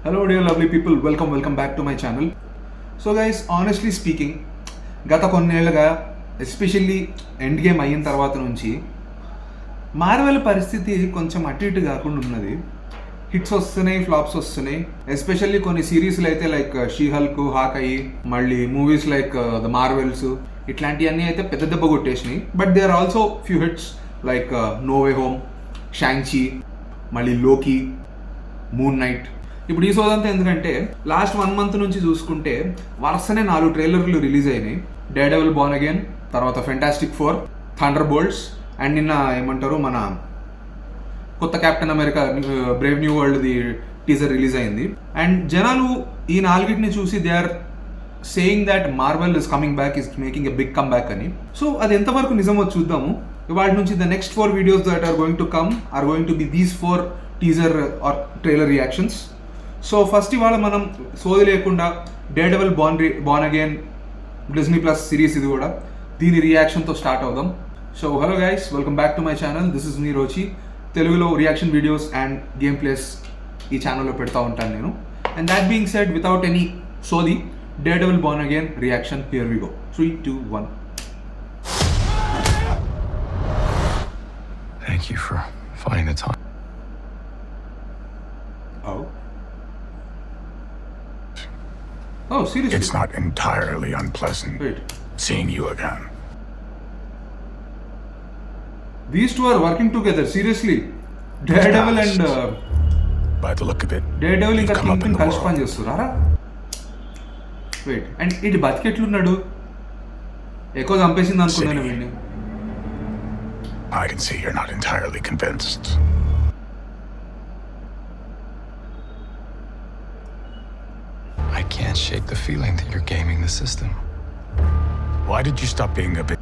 Hello dear lovely people, welcome back to my channel. So guys, honestly speaking, గత కొన్నేళ్లుగా especially end game అయిన తర్వాత నుంచి Marvel పరిస్థితి కొంచెం అటు ఇటు కాకుండా ఉన్నది. హిట్స్ వస్తున్నాయి, ఫ్లాప్స్ వస్తున్నాయి. ఎస్పెషల్లీ కొన్ని సిరీస్లు అయితే లైక్ షీ హల్క్, హాకయి, మళ్ళీ మూవీస్ లైక్ ద మార్వెల్స్ ఇట్లాంటివన్నీ అయితే పెద్ద దెబ్బ కొట్టేసినాయి. But they are also few hits like no way home, Shang Chi, మళ్ళీ లోకి, మూన్ నైట్. ఇప్పుడు ఈ సోదంతా ఎందుకంటే లాస్ట్ 1 month నుంచి చూసుకుంటే వరుసనే 4 ట్రైలర్లు రిలీజ్ అయినాయి. డేర్డెవిల్ బోర్న్ అగైన్, తర్వాత Fantastic Four, Thunderbolts, and నిన్న ఏమంటారు మన కొత్త కెప్టెన్ అమెరికా బ్రేవ్ న్యూ వరల్డ్ది టీజర్ రిలీజ్ అయింది. అండ్ జనాలు ఈ 4ని చూసి they are saying that Marvel is coming back, is making a big comeback అని. సో అది ఎంతవరకు నిజమో చూద్దాము. ఇవాళ నుంచి the next 4 videos that are going to come are going to B these 4 teaser or trailer reactions. So first ఇవాళ మనం సోది లేకుండా Daredevil Born Again Disney Plus series ఇది కూడా దీని రియాక్షన్తో స్టార్ట్ అవుదాం. So hello guys, welcome back to my channel. This is me Rochi. తెలుగులో reaction videos and gameplays ఈ ఛానల్లో పెడతా ఉంటాను నేను. And that being said, without any సోది, Daredevil Born Again reaction. Here we go. 3, 2, 1. Thank you for finding the time. Oh, seriously? It's not entirely unpleasant seeing you again. These two are working together, seriously. Daredevil and by the look of it, Daredevil ఇంకా king కలిసి పని చేస్తున్నారా? Wait, and ఇటు బతికెట్లున్నాడు? ఎక్కువ చంపేసింది అనుకున్నాను వీడిని. I can see you're not entirely convinced. I can't shake the feeling that you're gaming the system. Why did you stop being a bit?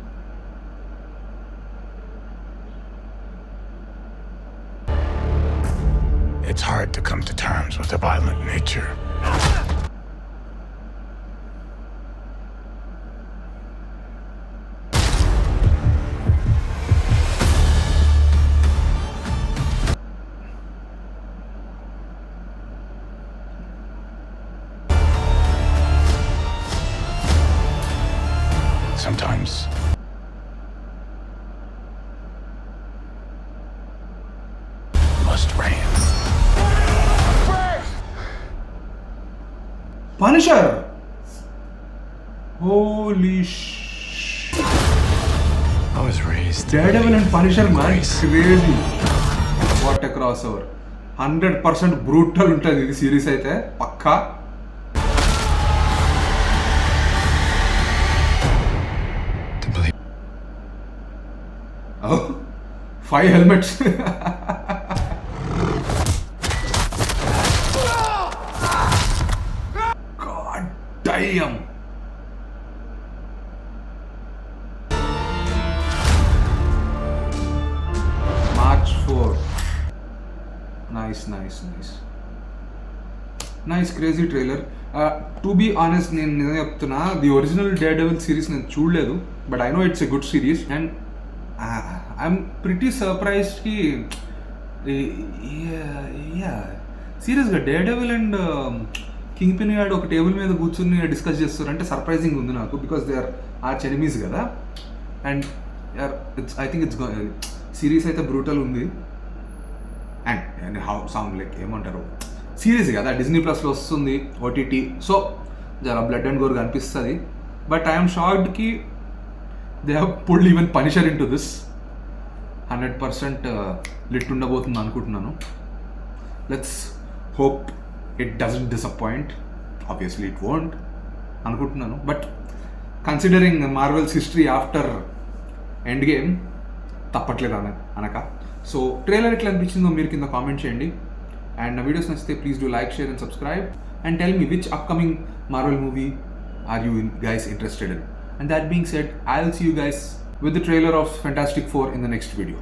It's hard to come to terms with a violent nature. Sometimes must rain. Punisher! Holy I was raised. Daredevil and Punisher, man, crazy. What a crossover. 100% brutal ఉంటుంది ఇది series అయితే పక్కా. Oh, 5 helmets. God damn. March 4. Nice crazy trailer. To be honest, నేను నిజంగా చెప్తున్నా, the original Daredevil series నేను చూడలేదు, but I know it's a good series. And I'm pretty సర్ప్రైజ్డ్కి సీరియస్గా డేర్డెవిల్ అండ్ కింగ్ పిన్ గాడు ఒక టేబుల్ మీద కూర్చుని డిస్కస్ చేస్తారంటే సర్ప్రైజింగ్ ఉంది నాకు, because they are arch enemies కదా. And I think it's series అయితే బ్రూటల్ ఉంది. అండ్ హౌ సౌండ్ లైక్ ఏమంటారు, సిరీస్ కదా, డిజ్నీ ప్లస్లో వస్తుంది ఓటీటీ, సో జర బ్లడ్ అండ్ గోర్ కనిపిస్తుంది. బట్ ఐఎమ్ షార్డ్కి they have pulled even Punisher in to this. 100% lit ఉండబోతుంది అనుకుంటున్నాను. Let's hope it doesn't disappoint. Obviously it won't అనుకుంటున్నాను, but considering Marvel's history after Endgame తప్పట్లేదు అనక. So trailer ఎట్లా అనిపించిందో మీరు కింద కామెంట్ చేయండి. అండ్ నా వీడియోస్ నచ్చితే please do like, share and subscribe and tell me which upcoming Marvel movie are you guys interested in. And that being said, I'll see you guys with the trailer of Fantastic Four in the next video.